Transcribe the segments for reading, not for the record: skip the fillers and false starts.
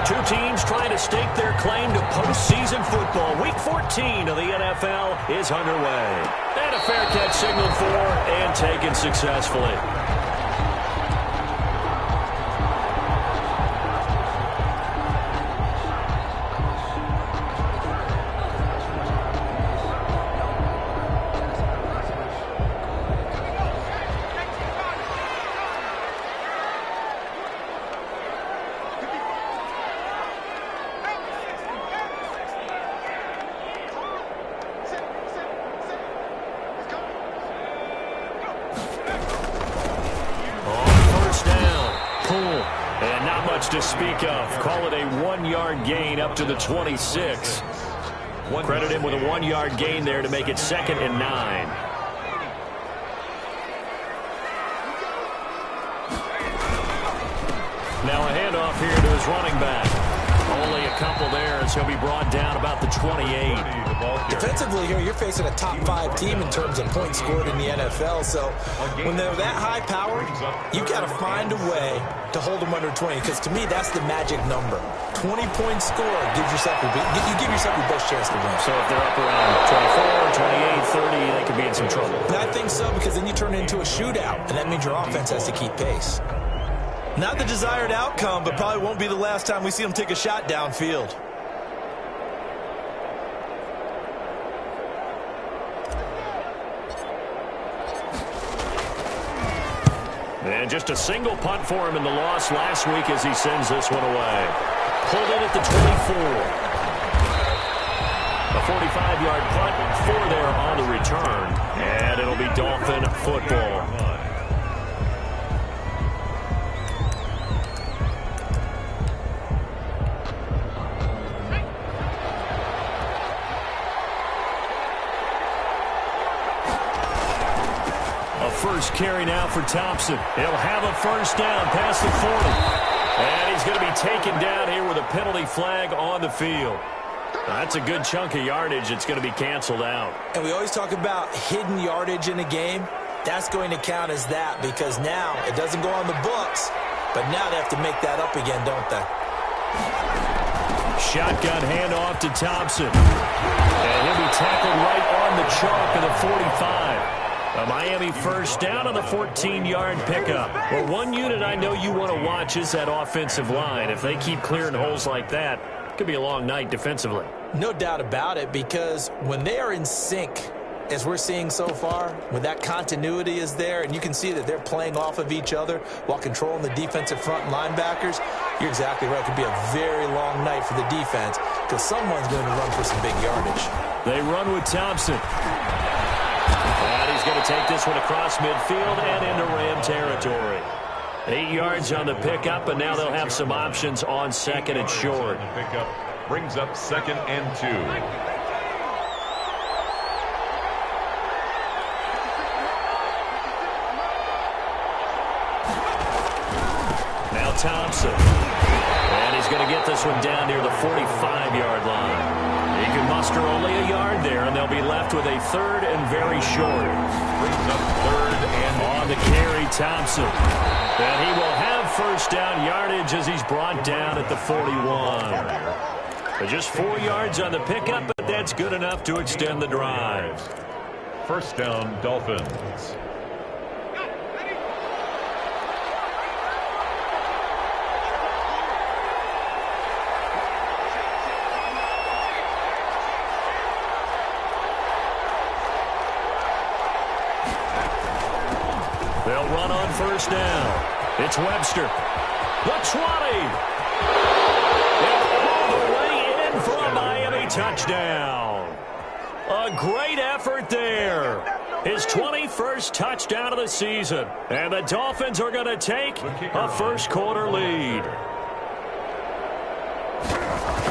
Two teams trying to stake their claim to postseason football. Week 14 of the NFL is underway. And a fair catch signaled for and taken successfully. To speak of. Call it a 1-yard gain up to the 26. Credit him with a 1-yard gain there to make it 2nd and 9. Now a handoff here to his running back. Only a couple there as he'll be brought down about the 28. Defensively here, you're facing a top 5 team in terms of points scored in the NFL. So when they're that high powered, you've got to find a way to hold them under 20. Because to me, that's the magic number. 20 points scored gives yourself you give yourself your best chance to win. So if they're up around 24, 28, 30, they could be in some trouble. And I think so, because then you turn it into a shootout, and that means your offense has to keep pace. Not the desired outcome, but probably won't be the last time we see him take a shot downfield. And just a single punt for him in the loss last week as he sends this one away. Pulled in at the 24. A 45-yard punt, 4 there on the return. And it'll be Dolphin football. First carry now for Thompson. He'll have a first down past the 40. And he's going to be taken down here with a penalty flag on the field. That's a good chunk of yardage. It's going to be canceled out. And we always talk about hidden yardage in a game. That's going to count as that, because now it doesn't go on the books, but now they have to make that up again, don't they? Shotgun handoff to Thompson. And he'll be tackled right on the chalk of the 45. A Miami first down on the 14-yard pickup. Well, one unit I know you want to watch is that offensive line. If they keep clearing holes like that, it could be a long night defensively. No doubt about it, because when they are in sync, as we're seeing so far, when that continuity is there and you can see that they're playing off of each other while controlling the defensive front linebackers, you're exactly right. It could be a very long night for the defense because someone's going to run for some big yardage. They run with Thompson. And he's going to take this one across midfield and into Ram territory. 8 yards on the pickup, and now they'll have some options on 2nd and short. Pickup brings up 2nd and 2. Now Thompson. And he's going to get this one down near the 45-yard line. He can muster only a yard there, and they'll be left with a 3rd and very short. Brings up 3rd and on the carry, Thompson. And he will have first down yardage as he's brought down at the 41. But just 4 yards on the pickup, but that's good enough to extend the drive. First down, Dolphins. They'll run on first down. It's Webster. The 20. And all the way in for a Miami touchdown. A great effort there. His 21st touchdown of the season. And the Dolphins are going to take a first-quarter lead.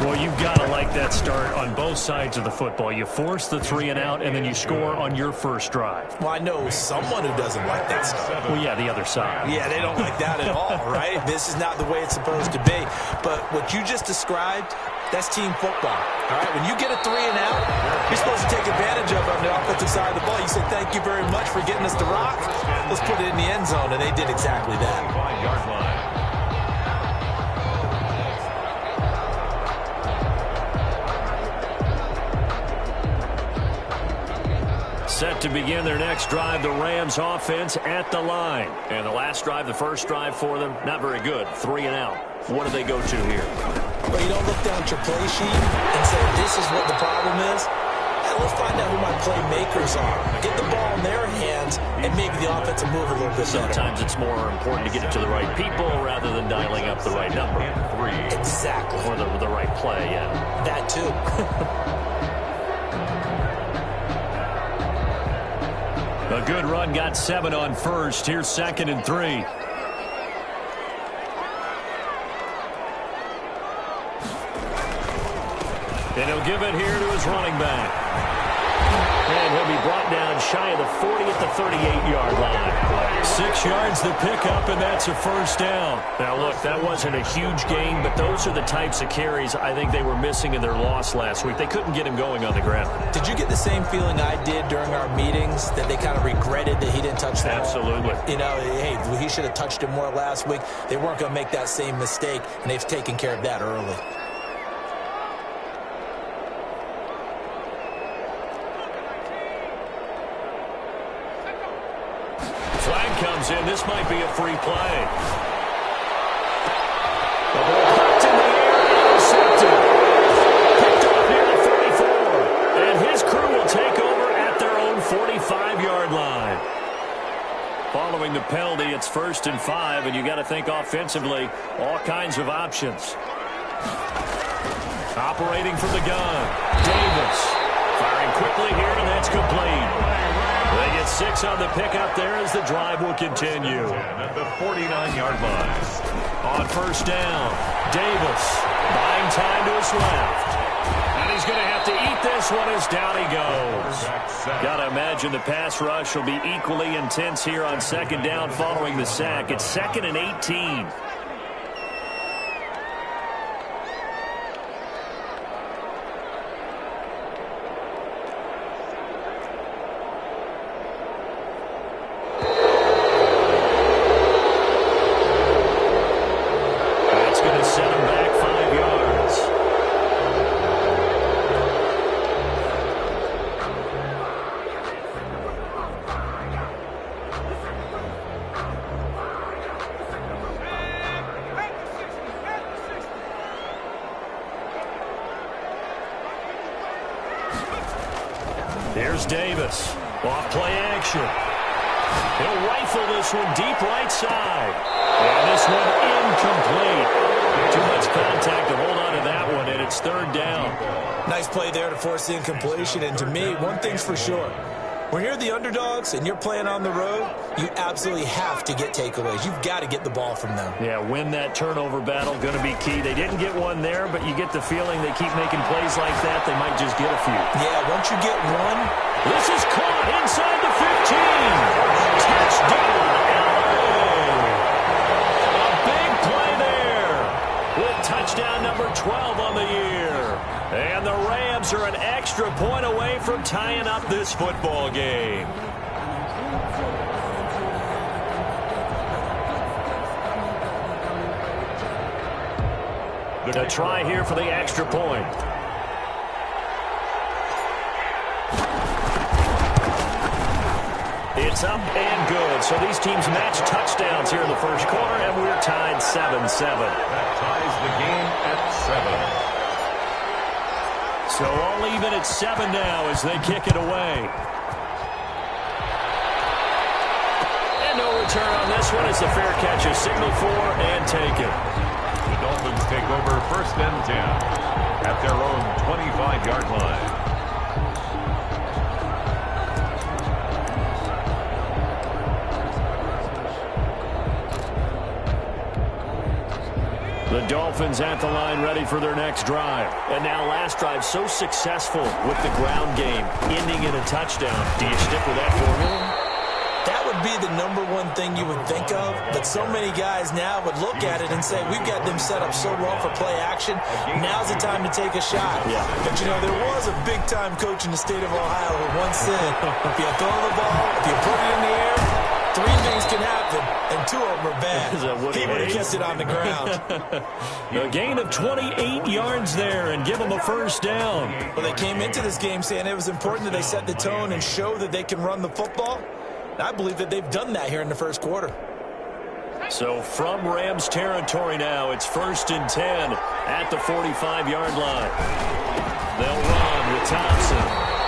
Well, you've got to like that start on both sides of the football. You force the 3 and out, and then you score on your first drive. Well, I know someone who doesn't like that stuff. Well, yeah, the other side. Yeah, they don't like that at all, right? This is not the way it's supposed to be. But what you just described, that's team football. All right, when you get a 3 and out, you're supposed to take advantage of it on the offensive side of the ball. You say, thank you very much for getting us the rock. Let's put it in the end zone, and they did exactly that. 5-yard line. to begin their next drive, the Rams offense at the line. And the last drive, the first drive for them, not very good. 3 and out. What do they go to here? Well, you don't look down at your play sheet and say, this is what the problem is. Hey, let's find out who my playmakers are. Get the ball in their hands and maybe the offense will move a little bit better. Sometimes it's more important to get it to the right people rather than dialing up the right number. Exactly. Or the right play, yeah. That too. A good run, got 7 on first. Here's 2nd and 3. And he'll give it here to his running back. And he'll be brought down shy of the 40 at the 38-yard line. 6 yards the pickup, and that's a first down. Now, look, that wasn't a huge gain, but those are the types of carries I think they were missing in their loss last week. They couldn't get him going on the ground. Did you get the same feeling I did during our meetings, that they kind of regretted that he didn't touch the ball? Absolutely. You know, hey, he should have touched it more last week. They weren't going to make that same mistake, and they've taken care of that early. Comes in. This might be a free play. The ball hooked in the air, intercepted. Picked up near the 34. And his crew will take over at their own 45-yard line. Following the penalty, it's 1st and 5, and you got to think offensively, all kinds of options. Operating from the gun, Davis. Firing quickly here, and that's complete. They get 6 on the pickup there as the drive will continue. At the 49-yard line. On 1st down, Davis buying time to his left. And he's going to have to eat this one as down he goes. Got to imagine the pass rush will be equally intense here on 2nd down following the sack. It's 2nd and 18. Here's Davis. Off play action. He'll rifle this one deep right side. And this one incomplete. Too much contact to hold on to that one, and it's 3rd down. Nice play there to force the incompletion. And to me, one thing's for sure. When you're the underdogs and you're playing on the road, you absolutely have to get takeaways. You've got to get the ball from them. Yeah, win that turnover battle, going to be key. They didn't get one there, but you get the feeling they keep making plays like that, they might just get a few. Yeah, once you get one. This is caught inside the 15. Touchdown, LA. A big play there with touchdown number 12 on the year. And the Rams are an extra point away from tying up this football game. The try here for the extra point. It's up and good. So these teams match touchdowns here in the first quarter, and we're tied 7-7. That ties the game at 7. So all even at 7 now as they kick it away. And no return on this one. It's a fair catch, a signal for, and take it. The Dolphins take over 1st and 10 at their own 25-yard line. The Dolphins at the line ready for their next drive. And now last drive so successful with the ground game, ending in a touchdown. Do you stick with that formula? That would be the number one thing you would think of, but so many guys now would look at it and say, we've got them set up so well for play action, now's the time to take a shot. Yeah. But, you know, there was a big-time coach in the state of Ohio who once said, if you throw the ball, if you put it in the air, 3 things can happen, and two of them are bad. He would have kept it on the ground. A gain of 28 yards there and give them a first down. Well, they came into this game saying it was important that they set the tone and show that they can run the football. I believe that they've done that here in the first quarter. So from Rams territory now, it's 1st and 10 at the 45-yard line. They'll run with Thompson.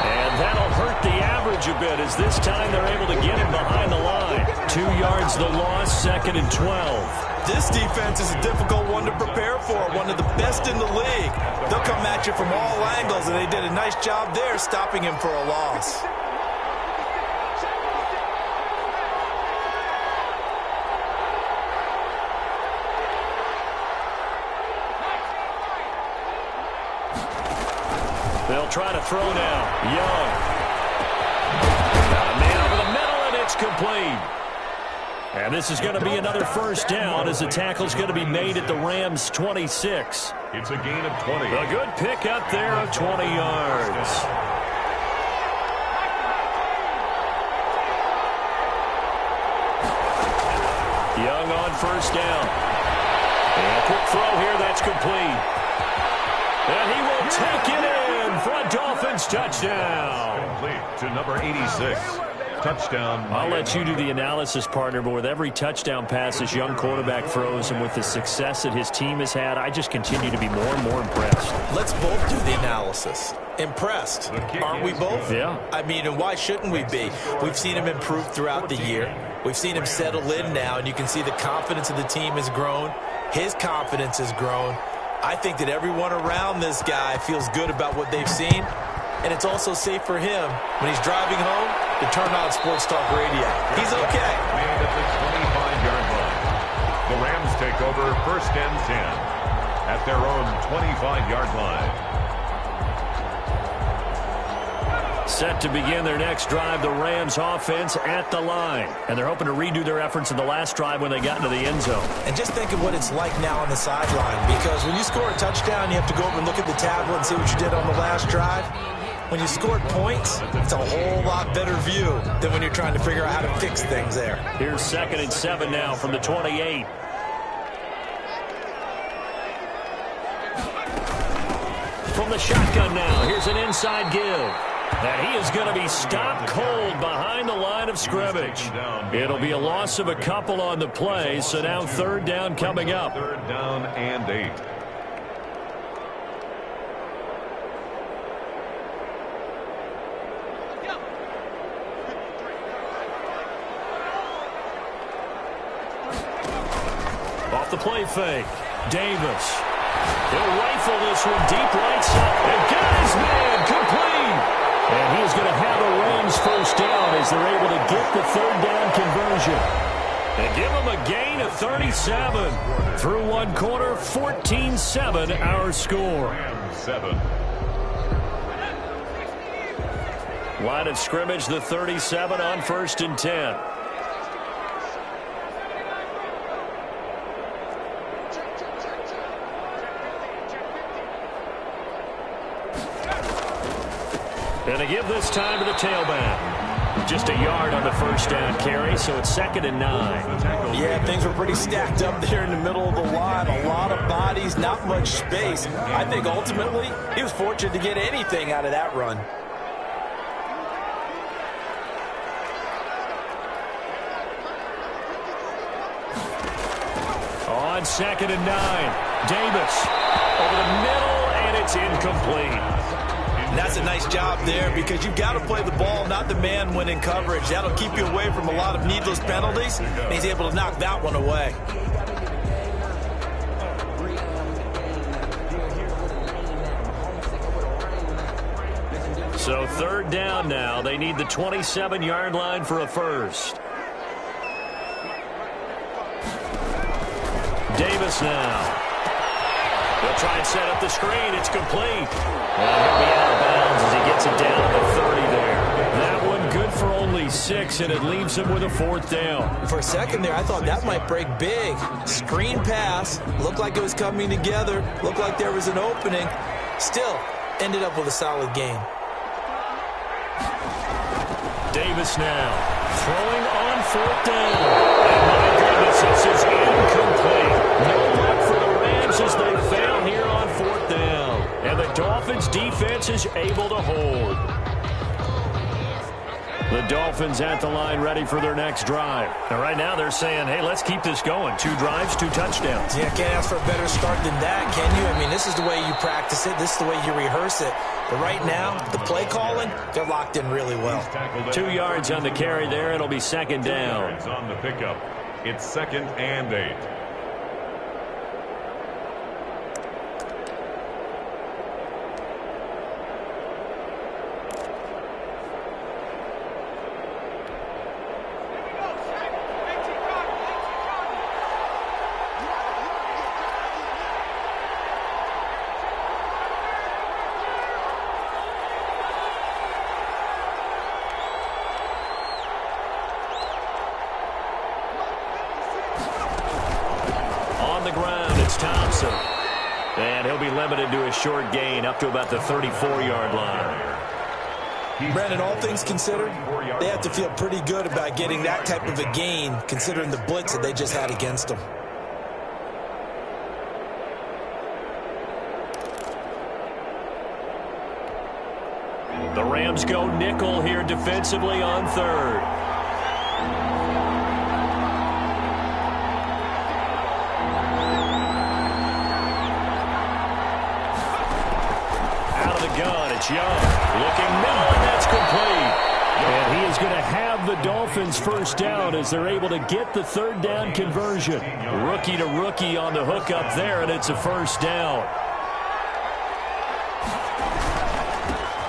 And that'll hurt the average a bit as this time they're able to get him behind the line. 2 yards the loss, 2nd and 12. This defense is a difficult one to prepare for, one of the best in the league. They'll come at you from all angles, and they did a nice job there stopping him for a loss. They'll try to throw now. Young. Got a man over the middle, and it's complete. And this is going to be another first down as the tackle's going to be made at the Rams' 26. It's a gain of 20. A good pick up there of 20 yards. Young on first down. And a quick throw here, that's complete. And he will take it in for a Dolphins touchdown. Complete to number 86. Touchdown. I'll let you do the analysis, partner, but with every touchdown pass this young quarterback throws and with the success that his team has had, I just continue to be more and more impressed. Let's both do the analysis. Impressed. Aren't we both? Yeah. I mean, and why shouldn't we be? We've seen him improve throughout the year. We've seen him settle in now, and you can see the confidence of the team has grown. His confidence has grown. I think that everyone around this guy feels good about what they've seen, and it's also safe for him when he's driving home to turn on Sports Talk Radio. He's okay. Made at the 25-yard line. The Rams take over 1st and 10 at their own 25-yard line. Set to begin their next drive, the Rams offense at the line. And they're hoping to redo their efforts in the last drive when they got into the end zone. And just think of what it's like now on the sideline, because when you score a touchdown, you have to go over and look at the tablet and see what you did on the last drive. When you scored points, it's a whole lot better view than when you're trying to figure out how to fix things there. Here's 2nd and 7 now from the 28. From the shotgun now, here's an inside give. And he is going to be stopped cold behind the line of scrimmage. It'll be a loss of a couple on the play, so now 3rd down coming up. 3rd down and 8. Off the play fake, Davis. He'll rifle this one deep right side. And got his man complete. And he's going to have a Rams first down as they're able to get the 3rd down conversion. And give them a gain of 37. Through one quarter, 14-7 our score. Rams 7. Line of scrimmage, the 37 on 1st and 10. And a give this time to the tailback. Just a yard on the first down carry, so it's 2nd and 9. Yeah, things were pretty stacked up there in the middle of the line. A lot of bodies, not much space. I think ultimately he was fortunate to get anything out of that run. On 2nd and 9, Davis over the middle, and it's incomplete. And that's a nice job there because you've got to play the ball, not the man when in coverage. That'll keep you away from a lot of needless penalties, and he's able to knock that one away. So 3rd down now. They need the 27-yard line for a first. Davis now. They'll try and set up the screen. It's complete. And he'll be out of bounds as he gets it down to the 30 there. That one good for only 6, and it leaves him with a 4th down. For a second there, I thought that might break big. Screen pass. Looked like it was coming together. Looked like there was an opening. Still, ended up with a solid game. Davis now throwing on 4th down. And my God, And this is incomplete. No luck for the Rams as they fail here on 4th down. And the Dolphins' defense is able to hold. The Dolphins at the line ready for their next drive. And right now they're saying, hey, let's keep this going. 2 drives, 2 touchdowns. Yeah, can't ask for a better start than that, can you? I mean, this is the way you practice it. This is the way you rehearse it. But right now, the play calling, they're locked in really well. 2 yards on the carry there. It'll be 2nd down. On the pickup. It's 2nd and 8. And he'll be limited to a short gain up to about the 34-yard line. Brandon, all things considered, they have to feel pretty good about getting that type of a gain considering the blitz that they just had against them. The Rams go nickel here defensively on 3rd. It's Young, looking middle, and that's complete. And he is going to have the Dolphins' first down as they're able to get the 3rd down conversion. Rookie to rookie on the hookup there, and it's a first down.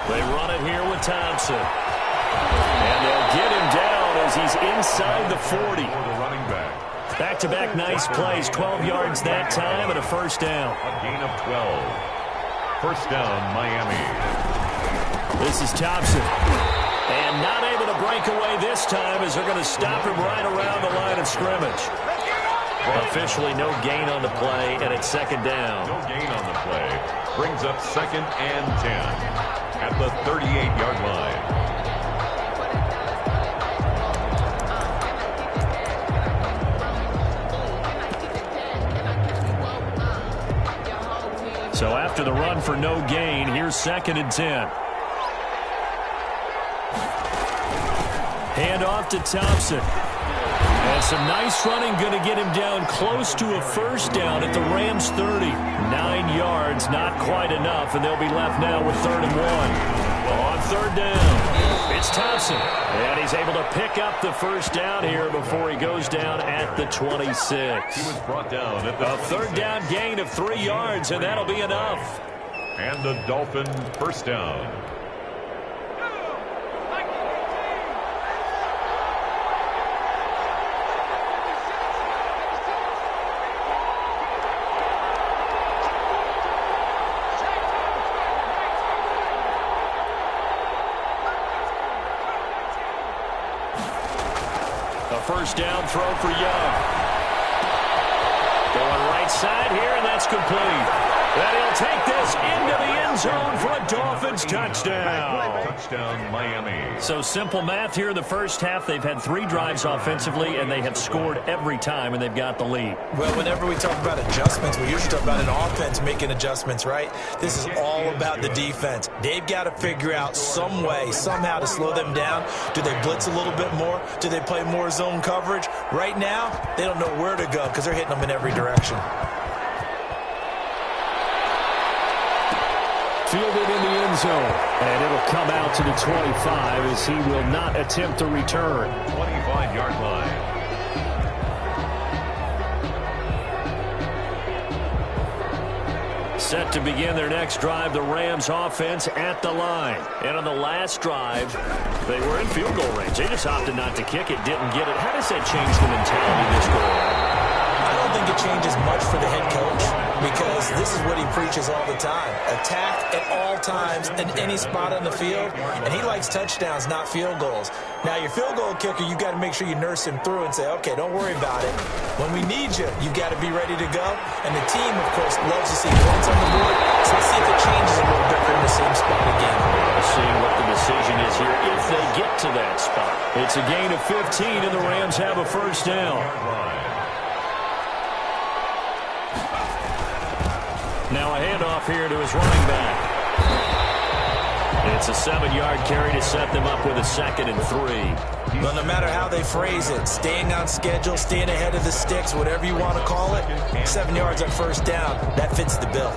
They run it here with Thompson. And they'll get him down as he's inside the 40. Back-to-back nice plays, 12 yards that time, and a first down. A gain of 12. First down, Miami. This is Thompson. And not able to break away this time as they're going to stop him right around the line of scrimmage. Officially no gain on the play, and it's 2nd down. No gain on the play. Brings up 2nd and 10 at the 38-yard line. So after the run for no gain, here's 2nd and 10. Hand off to Thompson. And some nice running going to get him down close to a first down at the Rams' 30. 9 yards, not quite enough, and they'll be left now with 3rd and 1. On 3rd down, it's Thompson. And he's able to pick up the first down here before he goes down at the 26. He was brought down at the a 3rd down gain of 3 yards, and that'll be enough. And the Dolphin first down. First down throw for Young. Going right side here, and that's complete. And he'll take this into the end zone for a Dolphins touchdown. Touchdown, Miami. So simple math here in the first half. They've had 3 drives offensively, and they have scored every time, and they've got the lead. Well, whenever we talk about adjustments, we usually talk about an offense making adjustments, right? This is all about the defense. They've got to figure out some way, somehow to slow them down. Do they blitz a little bit more? Do they play more zone coverage? Right now, they don't know where to go because they're hitting them in every direction. Fielded in the end zone. And it'll come out to the 25 as he will not attempt to return. 25-yard line. Set to begin their next drive, the Rams offense at the line. And on the last drive, they were in field goal range. They just opted not to kick it, didn't get it. How does that change the mentality this go around? I don't think it changes much for the head coach because this is what he preaches all the time. Attack at all times in any spot on the field, and he likes touchdowns, not field goals. Now, your field goal kicker, you got to make sure you nurse him through and say, okay, don't worry about it. When we need you, you've got to be ready to go. And the team, of course, loves to see points on the board. So let's see if it changes a little bit from the same spot again. We'll see what the decision is here if they get to that spot. It's a gain of 15, and the Rams have a first down. Now a handoff here to his running back. It's a 7-yard carry to set them up with a 2nd and 3. Well, no matter how they phrase it, staying on schedule, staying ahead of the sticks, whatever you want to call it, 7 yards on first down, that fits the bill.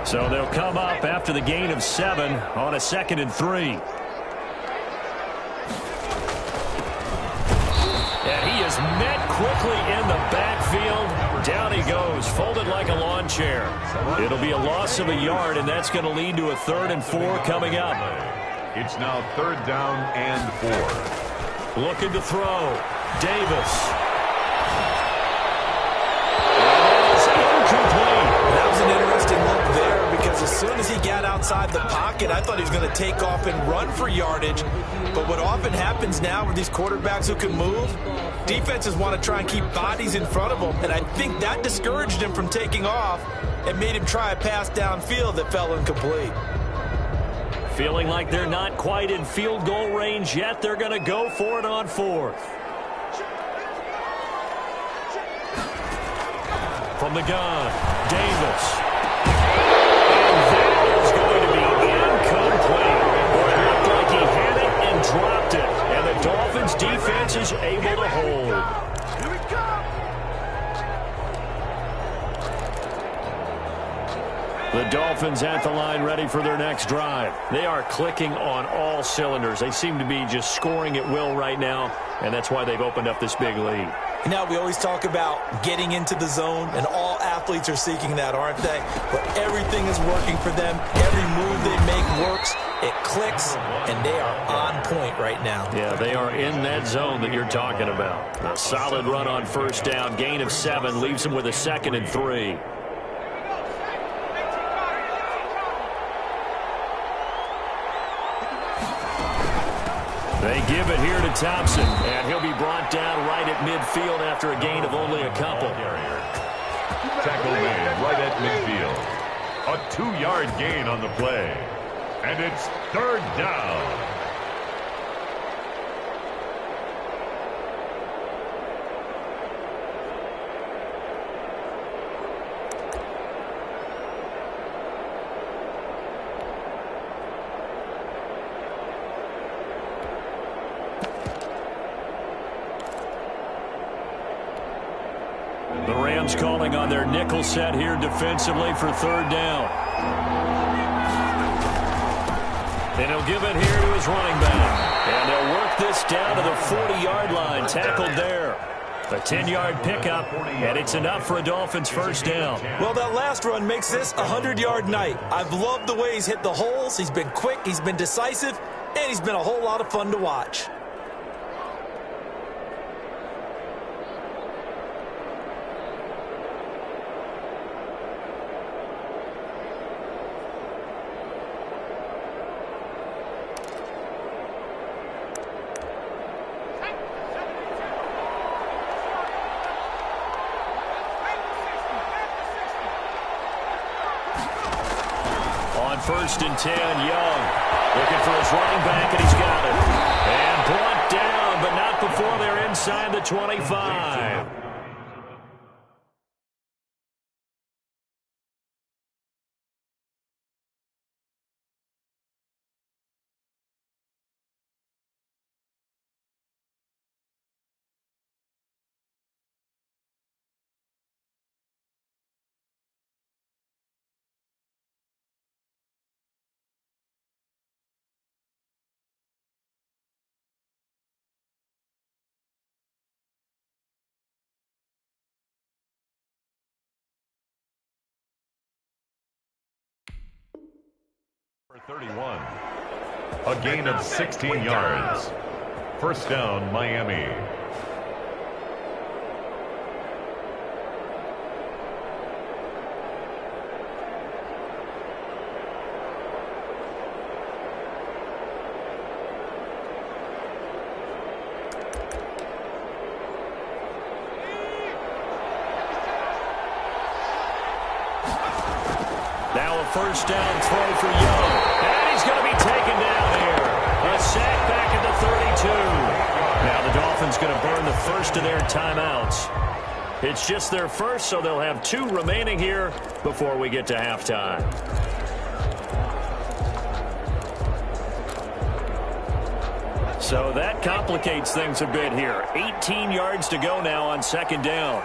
So they'll come up after the gain of 7 on a 2nd and 3. And he is met quickly in the backfield. Down he goes, folded like a lawn chair. It'll be a loss of a yard, and that's going to lead to a 3rd and 4 coming up. It's now 3rd down and 4. Looking to throw. Davis. That was an interesting look there because as soon as he got outside the pocket, I thought he was going to take off and run for yardage. But what often happens now with these quarterbacks who can move, defenses want to try and keep bodies in front of them. And I think that discouraged him from taking off and made him try a pass downfield that fell incomplete. Feeling like they're not quite in field goal range yet. They're going to go for it on 4th. From the gun, Davis. And that is going to be incomplete. Boy, it looked like he had it and dropped it. And the Dolphins' defense is able to hold. The Dolphins at the line ready for their next drive. They are clicking on all cylinders. They seem to be just scoring at will right now, and that's why they've opened up this big lead. You know, we always talk about getting into the zone, and all athletes are seeking that, aren't they? But everything is working for them. Every move they make works. It clicks, and they are on point right now. Yeah, they are in that zone that you're talking about. A solid run on first down. Gain of 7 leaves them with a 2nd and 3. They give it here to Thompson, and he'll be brought down right at midfield after a gain of only a couple. Tackle made right at midfield. A 2-yard gain on the play. And it's 3rd down. The Rams calling on their nickel set here defensively for 3rd down. And he'll give it here to his running back. And they'll work this down to the 40-yard line. Tackled there. A 10-yard pickup, and it's enough for a Dolphins first down. Well, that last run makes this a 100-yard night. I've loved the way he's hit the holes. He's been quick, he's been decisive, and he's been a whole lot of fun to watch. First and 10, Young looking for his running back, and he's got it. And brought down, but not before they're inside the 25. For 31. A gain of 16 yards. First down, Miami. Now a first down throw for Young. And he's going to be taken down here. A sack back at the 32. Now the Dolphins going to burn the first of their timeouts. It's just their first, so they'll have 2 remaining here before we get to halftime. So that complicates things a bit here. 18 yards to go now on second down.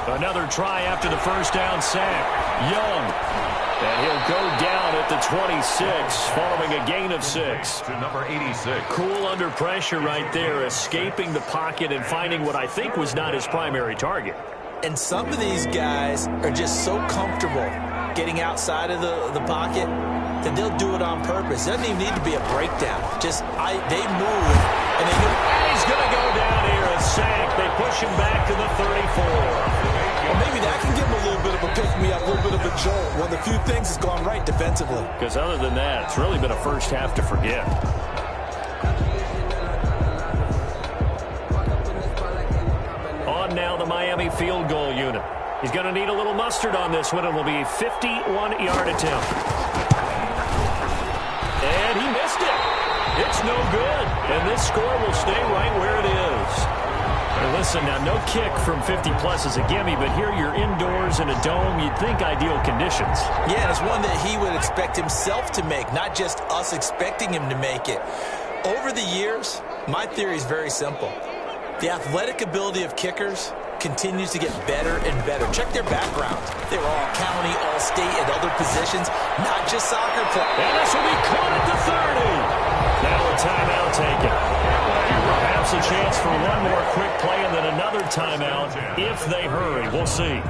Another try after the first down sack. Young. And he'll go down at the 26, following a gain of 6. To number 86. Cool under pressure right there, escaping the pocket and finding what I think was not his primary target. And some of these guys are just so comfortable getting outside of the pocket that they'll do it on purpose. It doesn't even need to be a breakdown. Just they move, and they move. And he's going to go down here, a sack. They push him back to the 34. Well, maybe that can give him a little bit of a pick-me-up, a little bit of a jolt. One of the few things has gone right defensively. Because other than that, it's really been a first half to forget. On now the Miami field goal unit. He's going to need a little mustard on this one. It will be a 51-yard attempt. And he missed it. It's no good. And this score will stay right where it is. And listen, now no kick from 50-plus is a gimme, but here you're indoors in a dome. You'd think ideal conditions. Yeah, and it's one that he would expect himself to make, not just us expecting him to make it. Over the years, my theory is very simple. The athletic ability of kickers continues to get better and better. Check their backgrounds. They were all county, all state, at other positions, not just soccer players. And this will be caught at the 30. Now a timeout taken. Perhaps a chance for one more quick play and then another timeout if they hurry. We'll see.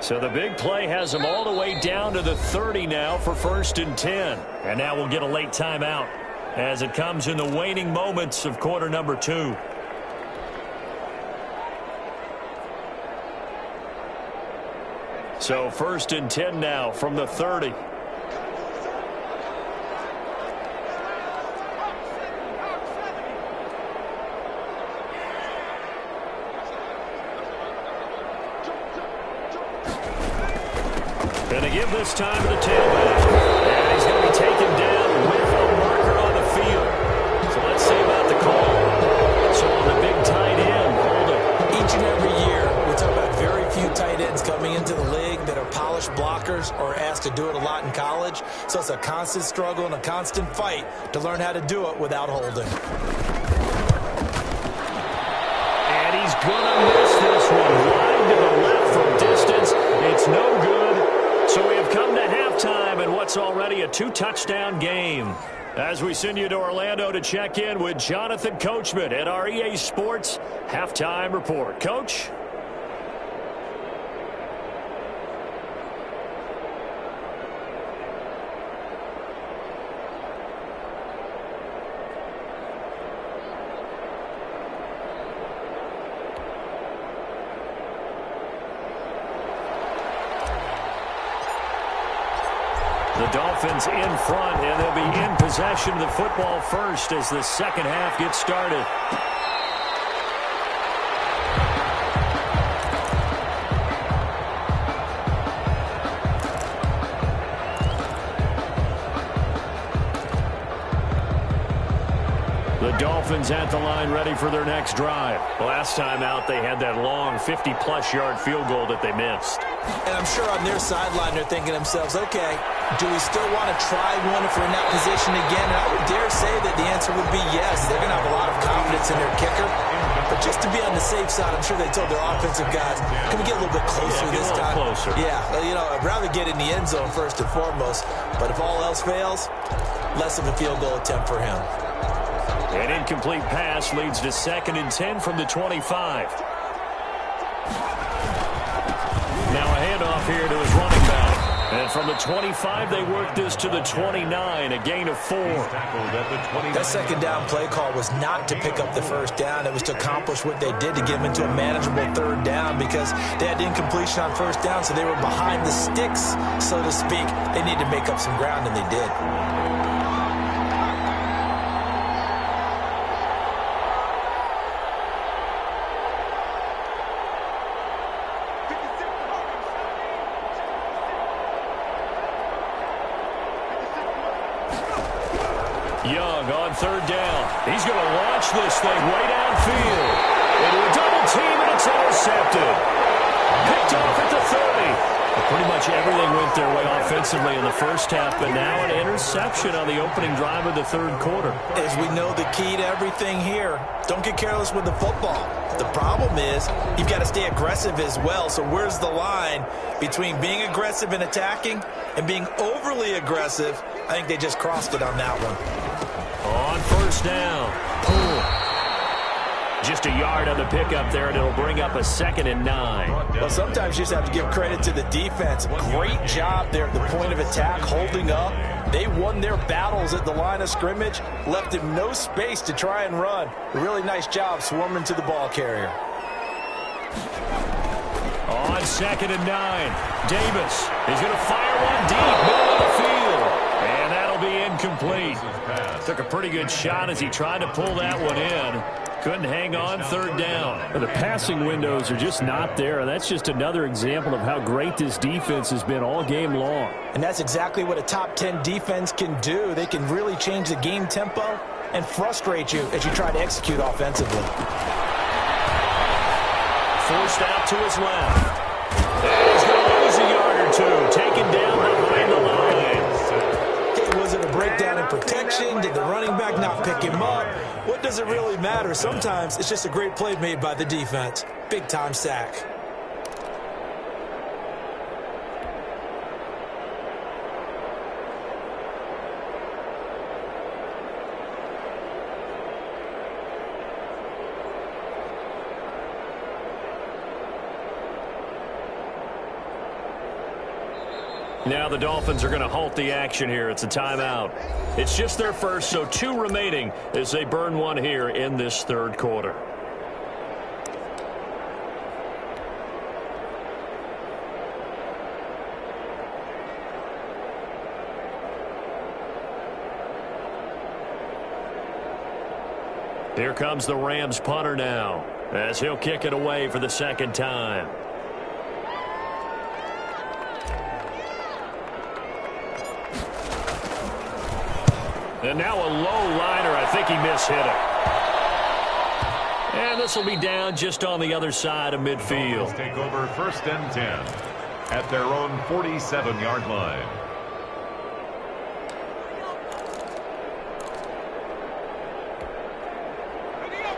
So the big play has them all the way down to the 30 now for 1st and 10. And now we'll get a late timeout as it comes in the waning moments of quarter number 2. So 1st and 10 now from the 30. Going to give this time to the tailback. And he's going to be taken down with a marker on the field. So let's see about the call. So on the big tight end, holding. Each and every year, we talk about very few tight ends coming into the league that are polished blockers or asked to do it a lot in college. So it's a constant struggle and a constant fight to learn how to do it without holding. And he's going to miss this one. Wide to the left from distance. It's no good. So we have come to halftime in what's already a 2-touchdown game. As we send you to Orlando to check in with Jonathan Coachman at our EA Sports Halftime Report. Coach? The Dolphins in front, and they'll be in possession of the football first as the second half gets started. The Dolphins at the line ready for their next drive. Last time out, they had that long 50-plus yard field goal that they missed. And I'm sure on their sideline they're thinking to themselves, okay, do we still want to try one if we're in that position again? And I would dare say that the answer would be yes. They're going to have a lot of confidence in their kicker. But just to be on the safe side, I'm sure they told their offensive guys, can we get a little bit closer this time? Closer. Yeah, you know, I'd rather get in the end zone first and foremost. But if all else fails, less of a field goal attempt for him. An incomplete pass leads to 2nd and 10 from the 25. Now a handoff here to his running back. And from the 25, they work this to the 29, a gain of 4. That second down play call was not to pick up the first down. It was to accomplish what they did to get them into a manageable third down because they had incompletion on first down, so they were behind the sticks, so to speak. They needed to make up some ground, and they did. Young on third down. He's going to launch this thing way downfield. Into a double team, and it's intercepted. Picked off at the 30. Well, pretty much everything went their way offensively in the first half, but now an interception on the opening drive of the third quarter. As we know, the key to everything here, don't get careless with the football. The problem is you've got to stay aggressive as well. So where's the line between being aggressive and attacking and being overly aggressive? I think they just crossed it on that one. On first down. Just a yard on the pickup there, and it'll bring up a 2nd and 9. Well, sometimes you just have to give credit to the defense. Great job there at the point of attack, holding up. They won their battles at the line of scrimmage, left him no space to try and run. A really nice job swarming to the ball carrier. On 2nd and 9, Davis is going to fire one deep, middle of the field. And that'll be incomplete. Took a pretty good shot as he tried to pull that one in. Couldn't hang on third down. The passing windows are just not there. That's just another example of how great this defense has been all game long. And that's exactly what a top 10 defense can do. They can really change the game tempo and frustrate you as you try to execute offensively. Forced out to his left. And he's going to lose a yard or two. Taken down behind the line. Hey, was it a breakdown in protection? Did the running back not pick him up? What does it really matter? Sometimes it's just a great play made by the defense. Big-time sack. Now the Dolphins are going to halt the action here. It's a timeout. It's just their first, so 2 remaining as they burn one here in this third quarter. Here comes the Rams punter now as he'll kick it away for the second time. And now a low liner. I think he mishit it. And this will be down just on the other side of midfield. Take over 1st and 10 at their own 47-yard line.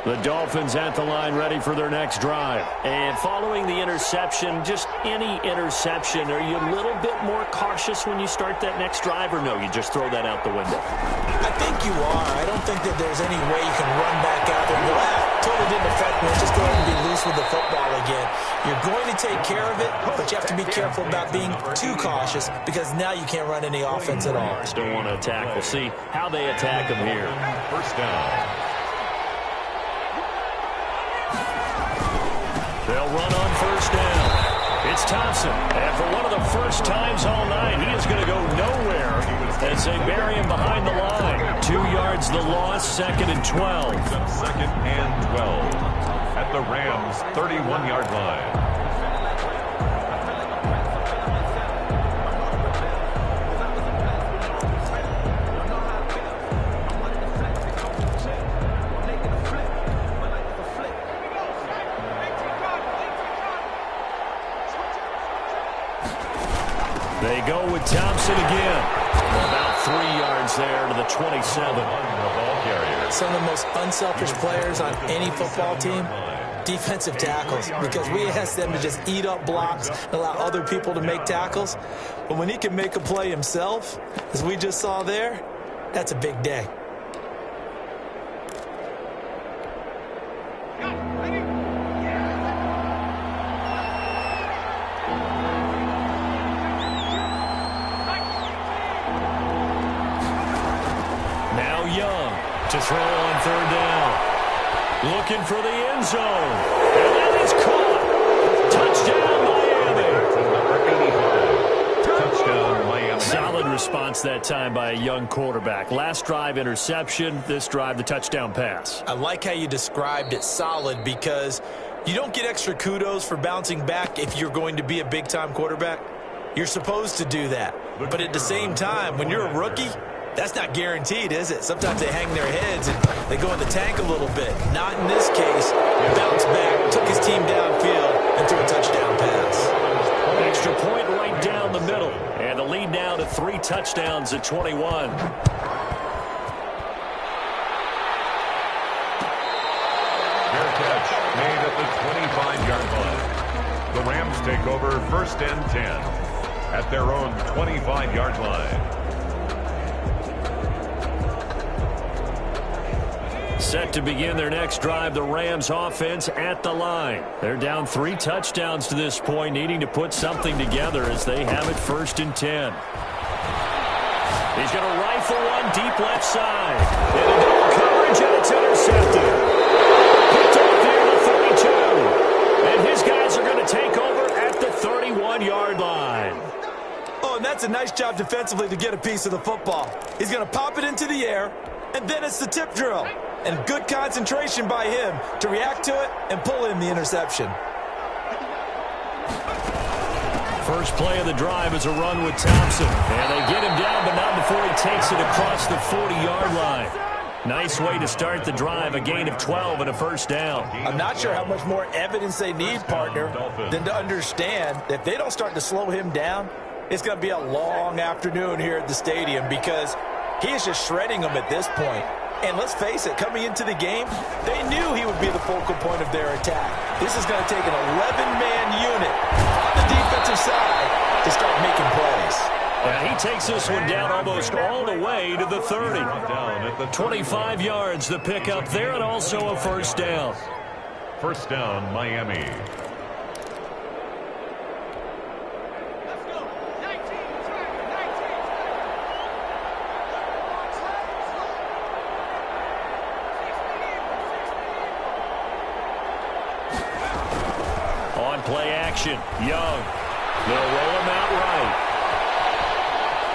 The Dolphins at the line ready for their next drive. And following the interception, just any interception, are you a little bit more cautious when you start that next drive, or no, you just throw that out the window? I think you are. I don't think that there's any way you can run back out there and go, totally didn't affect me. Let's just go ahead and be loose with the football again. You're going to take care of it, but you have to be careful about being too cautious because now you can't run any offense at all. Still want to attack. We'll see how they attack them here. First down. They'll run on first down. It's Thompson. And for one of the first times all night, he is going to go nowhere as they bury him behind the line. 2 yards the loss, 2nd and 12. 2nd and 12 at the Rams' 31-yard line. They go with Thompson again. About 3 yards there to the 27. Some of the most unselfish players on any football team, defensive tackles, because we ask them to just eat up blocks and allow other people to make tackles. But when he can make a play himself, as we just saw there, that's a big day. Young to throw on third down. Looking for the end zone. And that is caught. Touchdown, Miami. Touchdown, Miami. Solid response that time by a young quarterback. Last drive, interception. This drive, the touchdown pass. I like how you described it, solid, because you don't get extra kudos for bouncing back if you're going to be a big-time quarterback. You're supposed to do that. But at the same time, when you're a rookie, that's not guaranteed, is it? Sometimes they hang their heads and they go in the tank a little bit. Not in this case. Bounced back, took his team downfield, and threw a touchdown pass. Extra point right down the middle. And the lead now to 3 touchdowns at 21. Fair catch made at the 25-yard line. The Rams take over 1st and 10 at their own 25-yard line. Set to begin their next drive, the Rams offense at the line. They're down 3 touchdowns to this point, needing to put something together as they have it 1st and 10. He's going to rifle one deep left side. And a double coverage, and it's intercepted. Picked up near the 32. And his guys are going to take over at the 31-yard line. Oh, and that's a nice job defensively to get a piece of the football. He's going to pop it into the air, and then it's the tip drill. And good concentration by him to react to it and pull in the interception. First play of the drive is a run with Thompson. And they get him down, but not before he takes it across the 40-yard line. Nice way to start the drive, a gain of 12 and a 1st down. I'm not sure how much more evidence they need, partner, than to understand that if they don't start to slow him down, it's going to be a long afternoon here at the stadium because he is just shredding them at this point. And let's face it, coming into the game, they knew he would be the focal point of their attack. This is going to take an 11-man unit on the defensive side to start making plays. And he takes this one down almost all the way to the 30. 25 yards, the pickup there, and also a 1st down. 1st down, Miami. Play action. Young. They'll roll him out right.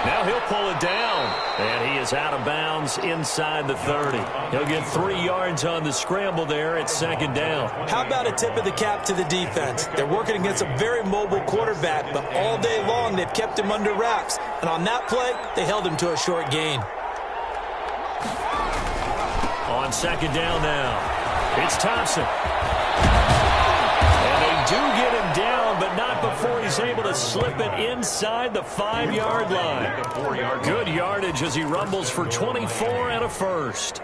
Now he'll pull it down. And he is out of bounds inside the 30. He'll get 3 yards on the scramble there at 2nd down. How about a tip of the cap to the defense? They're working against a very mobile quarterback, but all day long they've kept him under wraps. And on that play, they held him to a short gain. On 2nd down now. It's Thompson. Do get him down, but not before he's able to slip it inside the 5-yard line. Good yardage as he rumbles for 24 and a 1st.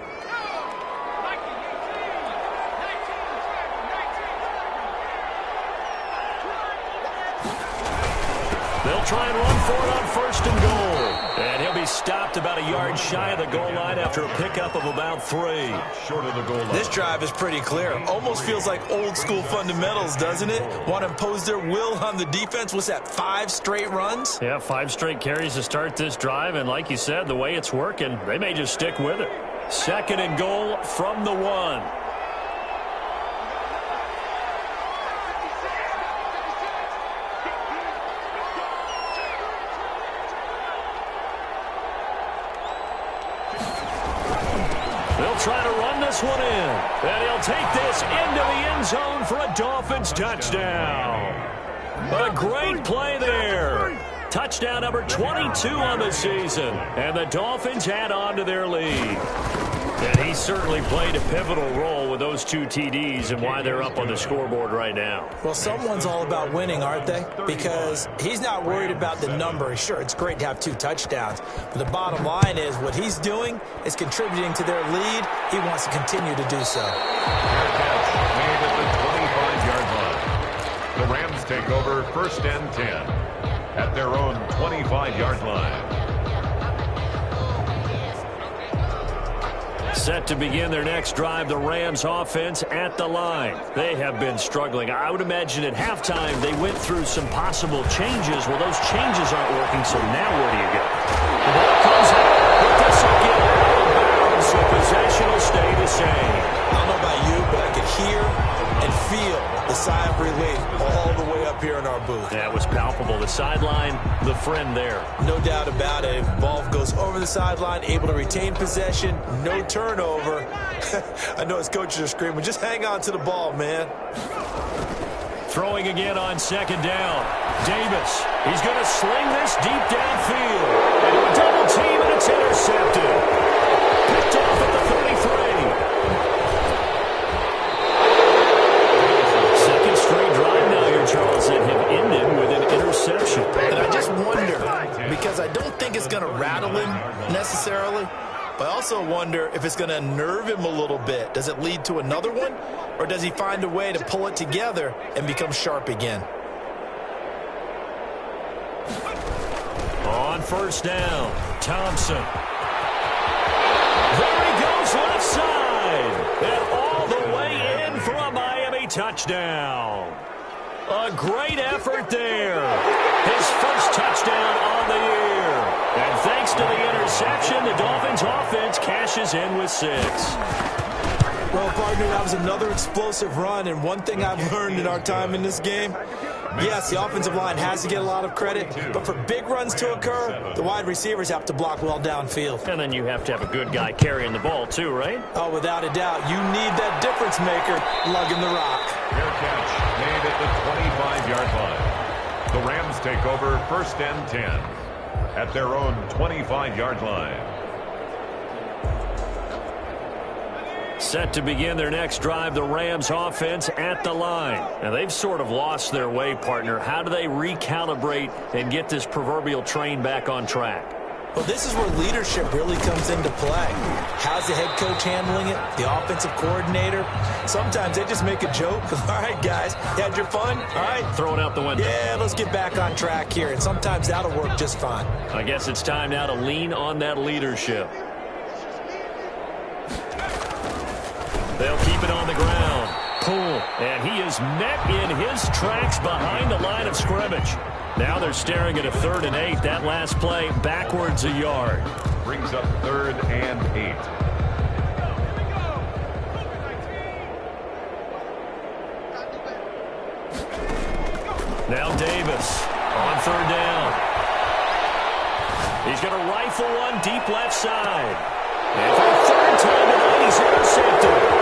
They'll try and run for it on 1st and goal. And he'll be stopped about a yard shy of the goal line after a pickup of about 3. Short of the goal line. This drive is pretty clear. Almost feels like old school fundamentals, doesn't it? Want to impose their will on the defense. What's that, 5 straight runs? Yeah, 5 straight carries to start this drive. And like you said, the way it's working, they may just stick with it. 2nd and goal from the 1. Try to run this one in. And he'll take this into the end zone for a Dolphins touchdown. A great play there. Touchdown number 22 on the season. And the Dolphins add on to their lead. And he certainly played a pivotal role with those 2 TDs and why they're up on the scoreboard right now. Well, someone's all about winning, aren't they? Because he's not worried about the number. Sure, it's great to have 2 touchdowns. But the bottom line is what he's doing is contributing to their lead. He wants to continue to do so. Catch made at the 25-yard line. The Rams take over 1st and 10 at their own 25-yard line. Set to begin their next drive, the Rams offense at the line. They have been struggling. I would imagine at halftime they went through some possible changes. Well, those changes aren't working, so now where do you go? The ball comes out, but this will get out of bounds hear and feel the sigh of relief all the way up here in our booth. That was palpable. The sideline, the friend there. No doubt about it. Ball goes over the sideline, able to retain possession, no turnover. I know his coaches are screaming, just hang on to the ball, man. Throwing again on second down. Davis, he's going to sling this deep downfield. Into a double team, and it's intercepted. Picked off at the 33. Second straight drive now here, Charles, that have ended with an interception. And I just wonder, because I don't think it's going to rattle him necessarily, but I also wonder if it's going to nerve him a little bit. Does it lead to another one, or does he find a way to pull it together and become sharp again? On first down, Thompson. There he goes left side. And all the way in for a Miami touchdown. A great effort there. His first touchdown on the year. And thanks to the interception, the Dolphins offense cashes in with 6. Well, partner, that was another explosive run, and one thing I've learned in our time in this game, yes, the offensive line has to get a lot of credit, but for big runs to occur, the wide receivers have to block well downfield. And then you have to have a good guy carrying the ball too, right? Oh, without a doubt. You need that difference maker lugging the rock. Fair catch made at the 25-yard line. The Rams take over first and 10 at their own 25-yard line. Set to begin their next drive, the Rams offense at the line. Now, they've sort of lost their way, partner. How do they recalibrate and get this proverbial train back on track? Well, this is where leadership really comes into play. How's the head coach handling it? The offensive coordinator? Sometimes they just make a joke. All right, guys, you had your fun? All right. Throw it out the window. Yeah, let's get back on track here. And sometimes that'll work just fine. I guess it's time now to lean on that leadership. They'll keep it on the ground. Pull. And he is met in his tracks behind the line of scrimmage. Now they're staring at a 3rd and 8. That last play backwards a yard. Brings up 3rd and 8. Now Davis on 3rd down. He's going to rifle one deep left side. And for the 3rd time tonight, he's intercepted.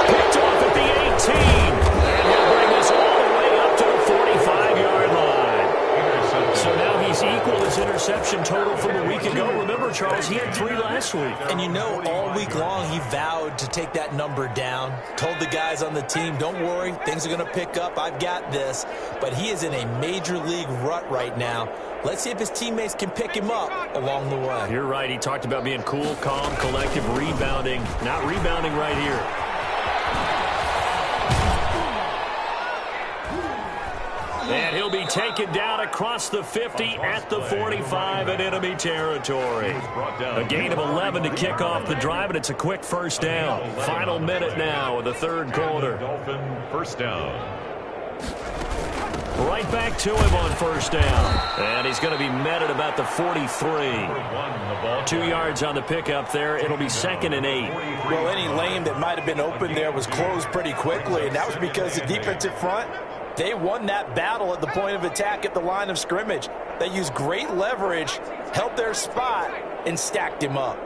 Picked off at the 18. And he'll bring us all the way up to the 45-yard line. So now he's equaled his interception total from a week ago. Remember, Charles, he had 3 last week. And you know, all week long he vowed to take that number down. Told the guys on the team, don't worry, things are going to pick up. I've got this. But he is in a major league rut right now. Let's see if his teammates can pick him up along the way. You're right. He talked about being cool, calm, collective, rebounding. Not rebounding right here. And he'll be taken down across the 50 at the 45 in enemy territory. A gain of 11 to kick off the drive, and it's a quick first down. Final minute now of the 3rd quarter. Dolphin first down. Right back to him on first down. And he's going to be met at about the 43. 2 yards on the pickup there. It'll be 2nd and 8. Well, any lane that might have been open there was closed pretty quickly, and that was because the defensive front, they won that battle at the point of attack at the line of scrimmage. They used great leverage, held their spot, and stacked him up.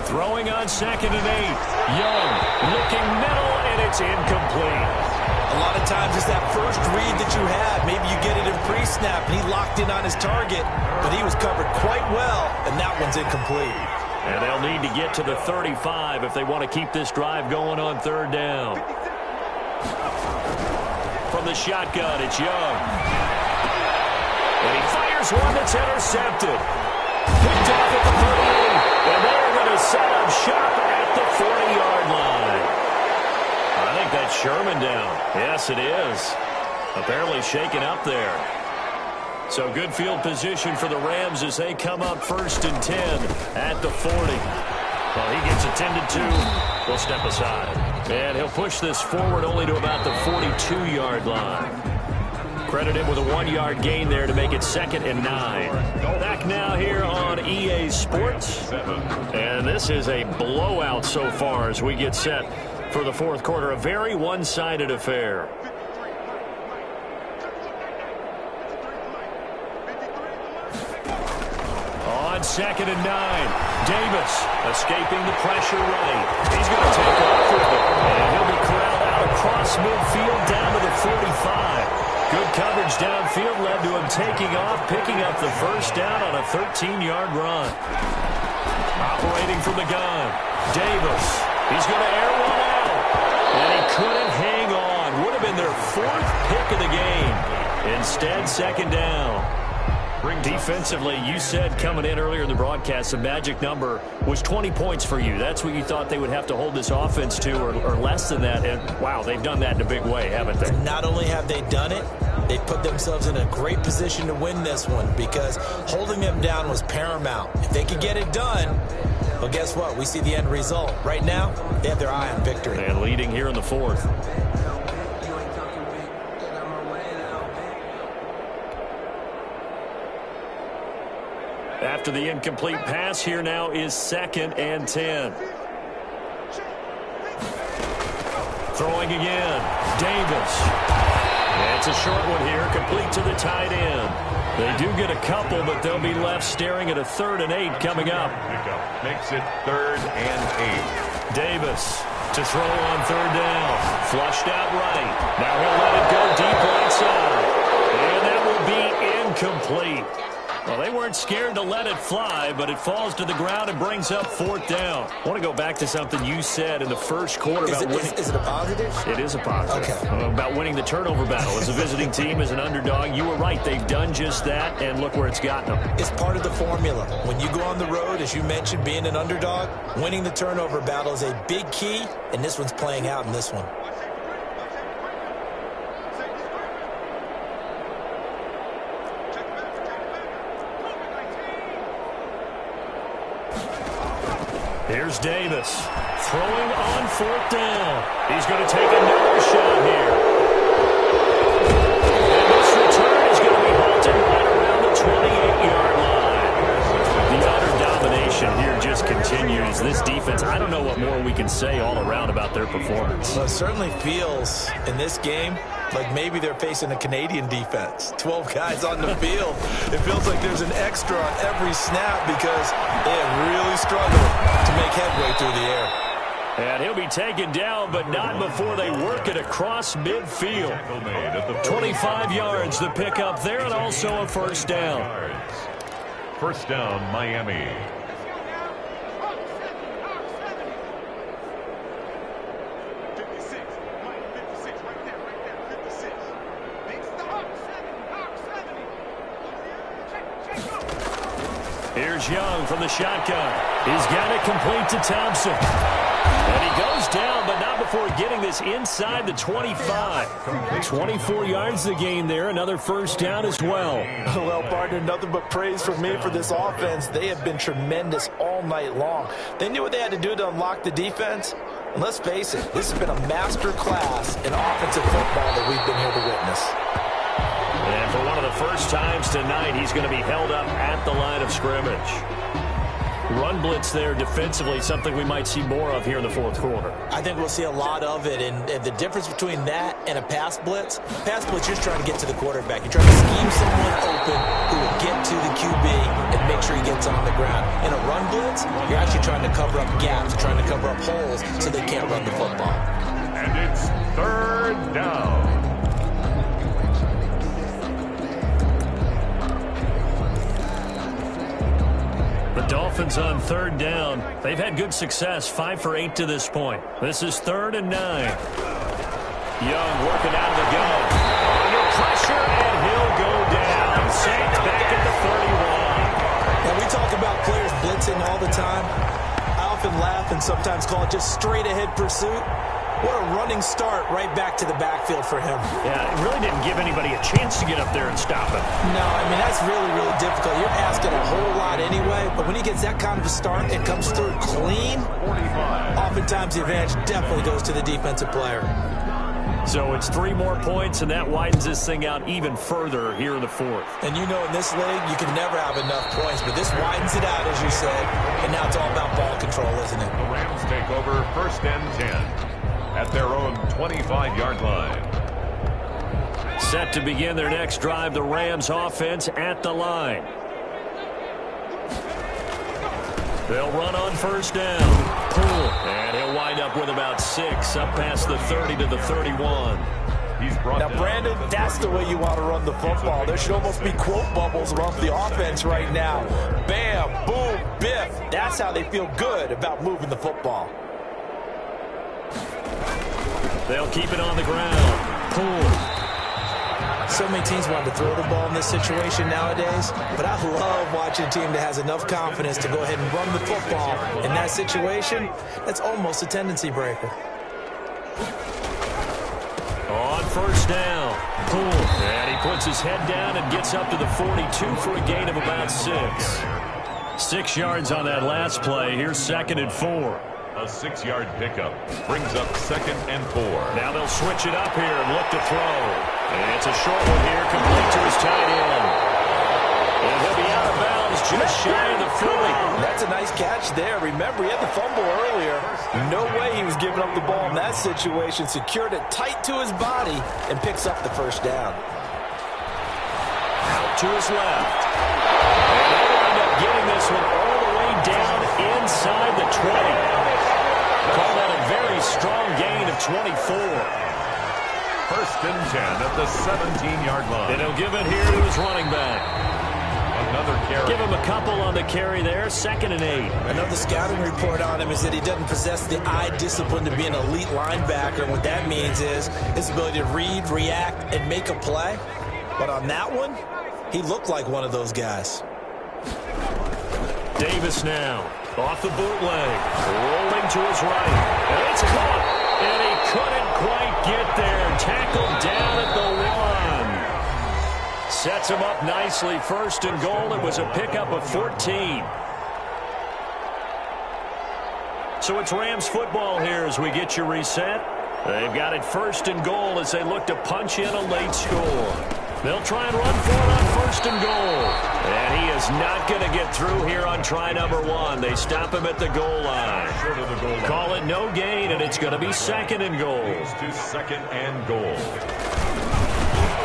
Throwing on 2nd and 8. Young looking middle, and it's incomplete. A lot of times it's that first read that you have. Maybe you get it in pre-snap, and he locked in on his target, but he was covered quite well, and that one's incomplete. And they'll need to get to the 35 if they want to keep this drive going on 3rd down. From the shotgun, it's Young. And he fires one that's intercepted. Picked off at the 38. And they're going to set up shop at the 40-yard line. I think that's Sherman down. Yes, it is. Apparently shaken up there. So good field position for the Rams as they come up 1st and 10 at the 40. Well, he gets attended to. We'll step aside. And he'll push this forward only to about the 42-yard line. Credit him with a 1-yard gain there to make it 2nd and 9. Back now here on EA Sports. And this is a blowout so far as we get set for the fourth quarter. A very one-sided affair. On 2nd and 9, Davis escaping the pressure right. He's going to take off with it. And he'll be corralled out across midfield down to the 45. Good coverage downfield led to him taking off, picking up the first down on a 13-yard run. Operating from the gun, Davis. He's going to air one out. And he couldn't hang on. Would have been their 4th pick of the game. Instead, 2nd down. Defensively, you said coming in earlier in the broadcast, the magic number was 20 points for you. That's what you thought they would have to hold this offense to, or less than that. And, wow, they've done that in a big way, haven't they? Not only have they done it, they put themselves in a great position to win this one because holding them down was paramount. If they could get it done, well, guess what? We see the end result. Right now, they have their eye on victory. And leading here in the 4th. After the incomplete pass, here now is 2nd and 10. Throwing again, Davis. It's a short one here, complete to the tight end. They do get a couple, but they'll be left staring at a 3rd and 8 coming up. Makes it 3rd and 8. Davis to throw on 3rd down. Flushed out right. Now he'll let it go deep right side. And that will be incomplete. Well, they weren't scared to let it fly, but it falls to the ground and brings up 4th down. I want to go back to something you said in the first quarter about winning. Is it a positive? It is a positive. Okay. About winning the turnover battle. As a visiting team, as an underdog, you were right. They've done just that, and look where it's gotten them. It's part of the formula. When you go on the road, as you mentioned, being an underdog, winning the turnover battle is a big key, and this one's playing out in this one. Here's Davis throwing on 4th down. He's going to take another shot here. And this return is going to be halted right around the 28-yard line. The utter domination here just continues. This defense, I don't know what more we can say all around about their performance. Well, it certainly feels in this game like maybe they're facing a Canadian defense. 12 guys on the field. It feels like there's an extra on every snap because they have really struggled to make headway through the air. And he'll be taken down, but not before they work it across midfield. 25 yards to pick up there, and also a 1st down. 1st down, Miami. Here's Young from the shotgun. He's got it complete to Thompson. And he goes down, but not before getting this inside the 25. 24 yards the gain there. Another 1st down as well. Well, partner, nothing but praise from me for this offense. They have been tremendous all night long. They knew what they had to do to unlock the defense. And let's face it, this has been a master class in offensive football that we've been here to witness. And for one of the first times tonight, he's going to be held up at the line of scrimmage. Run blitz there defensively, something we might see more of here in the 4th quarter. I think we'll see a lot of it, and the difference between that and a pass blitz, you're just trying to get to the quarterback. You're trying to scheme someone open who will get to the QB and make sure he gets on the ground. In a run blitz, you're actually trying to cover up gaps, trying to cover up holes so they can't run the football. And it's 3rd down. The Dolphins on 3rd down. They've had good success, 5 for 8 to this point. This is 3rd and 9. Young working out of the gun. Under pressure, and he'll go down. Sacked back at the 31. Now, we talk about players blitzing all the time. I often laugh and sometimes call it just straight-ahead pursuit. What a running start right back to the backfield for him. Yeah, it really didn't give anybody a chance to get up there and stop him. No, I mean, that's really, really difficult. You're asking a whole lot anyway, but when he gets that kind of a start and comes through clean, oftentimes the advantage definitely goes to the defensive player. So it's 3 more points, and that widens this thing out even further here in the fourth. And you know, in this league, you can never have enough points, but this widens it out, as you said, and now it's all about ball control, isn't it? The Rams take over 1st and 10 at their own 25-yard line. Set to begin their next drive, the Rams offense at the line. They'll run on 1st down. Pull. And he'll wind up with about 6, up past the 30 to the 31. Now, Brandon, that's the way you want to run the football. There should almost be quote bubbles around the offense right now. Bam, boom, biff. That's how they feel good about moving the football. They'll keep it on the ground. Pull. So many teams want to throw the ball in this situation nowadays, but I love watching a team that has enough confidence to go ahead and run the football. In that situation, that's almost a tendency breaker. On 1st down, Pull. And he puts his head down and gets up to the 42 for a gain of about 6. 6 yards on that last play. Here's 2nd and 4. A 6-yard pickup brings up 2nd and 4. Now they'll switch it up here and look to throw. And it's a short one here, complete to his tight end. And he'll be out of bounds just shy of the 40. That's a nice catch there. Remember, he had the fumble earlier. No way he was giving up the ball in that situation. Secured it tight to his body and picks up the 1st down. Out to his left. And they'll end up getting this one all the way down inside the 20. Call that a very strong gain of 24. 1st and 10 at the 17-yard line. And he'll give it here to his running back. Another carry. Give him a couple on the carry there. 2nd and 8. Another scouting report on him is that he doesn't possess the eye discipline to be an elite linebacker. And what that means is his ability to read, react, and make a play. But on that one, he looked like one of those guys. Davis now. Off the bootleg. Rolling to his right. And it's caught. And he couldn't quite get there. Tackled down at the 1. Sets him up nicely. 1st and goal. It was a pickup of 14. So it's Rams football here as we get you reset. They've got it 1st and goal as they look to punch in a late score. They'll try and run for it on 1st and goal. And he is not going to get through here on try number 1. They stop him at the goal line. Short of the goal line. Call it no gain, and it's going to be 2nd and goal. Goes to 2nd and goal.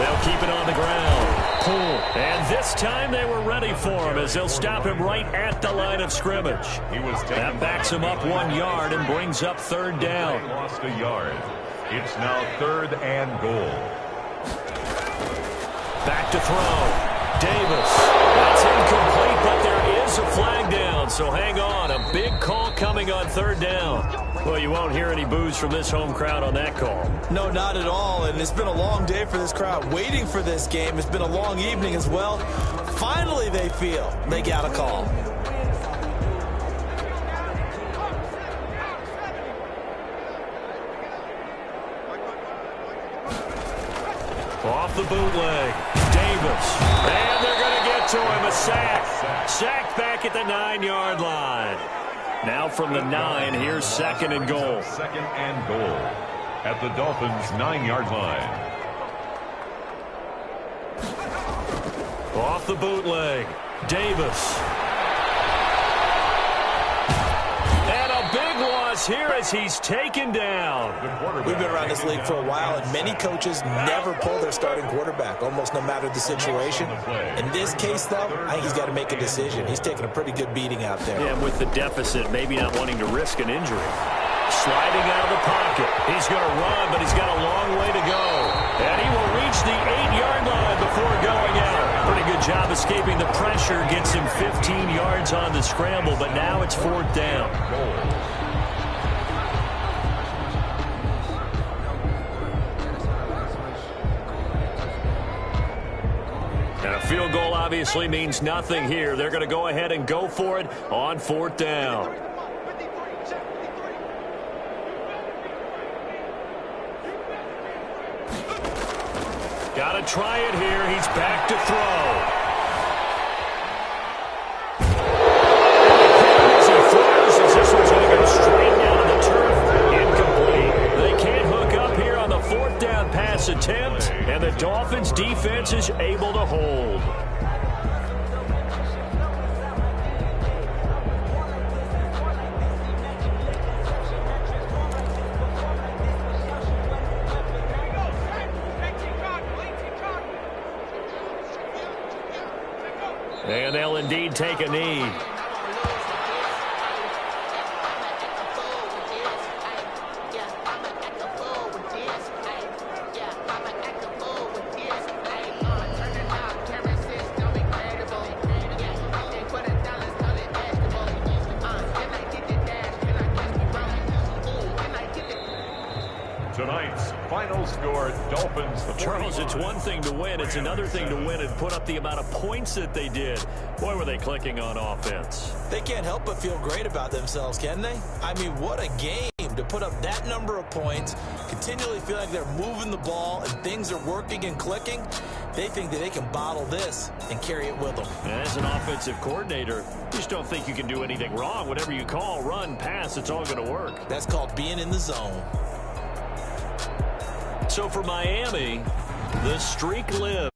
They'll keep it on the ground. Pull. And this time they were ready for him as they'll stop him right at the line of scrimmage. That backs him up 1 yard and brings up 3rd down. Lost a yard. It's now 3rd and goal. Back to throw. Davis. That's incomplete, but there is a flag down, so hang on. A big call coming on 3rd down. Well, you won't hear any boos from this home crowd on that call. No, not at all, and it's been a long day for this crowd waiting for this game. It's been a long evening as well. Finally, they feel they got a call. Off the bootleg. Davis. And they're going to get to him. A sack. Sacked back at the 9-yard line. Now from the 9, here's 2nd and goal. 2nd and goal at the Dolphins' 9-yard line. Off the bootleg. Davis. And a big loss here as he's taken down. We've been around this league for a while, and many coaches never pull their starting quarterback, almost no matter the situation. In this case, though, I think he's got to make a decision. He's taking a pretty good beating out there. Yeah, with the deficit, maybe not wanting to risk an injury. Sliding out of the pocket. He's going to run, but he's got a long way to go. And he will reach the 8-yard line before going out. Pretty good job escaping the pressure. Gets him 15 yards on the scramble, but now it's 4th down. And a field goal obviously means nothing here. They're going to go ahead and go for it on 4th down. Got to try it here. He's back to throw. As he throws, as this one's going to go straight down to the turf. Incomplete. They can't hook up here on the 4th down defense is able to hold. And they'll indeed take a knee. Tonight's final score, Dolphins. Well, Charles, it's one thing to win. It's another thing to win and put up the amount of points that they did. Boy, were they clicking on offense. They can't help but feel great about themselves, can they? I mean, what a game to put up that number of points, continually feel like they're moving the ball and things are working and clicking. They think that they can bottle this and carry it with them. And as an offensive coordinator, you just don't think you can do anything wrong. Whatever you call, run, pass, it's all going to work. That's called being in the zone. So for Miami, the streak lives.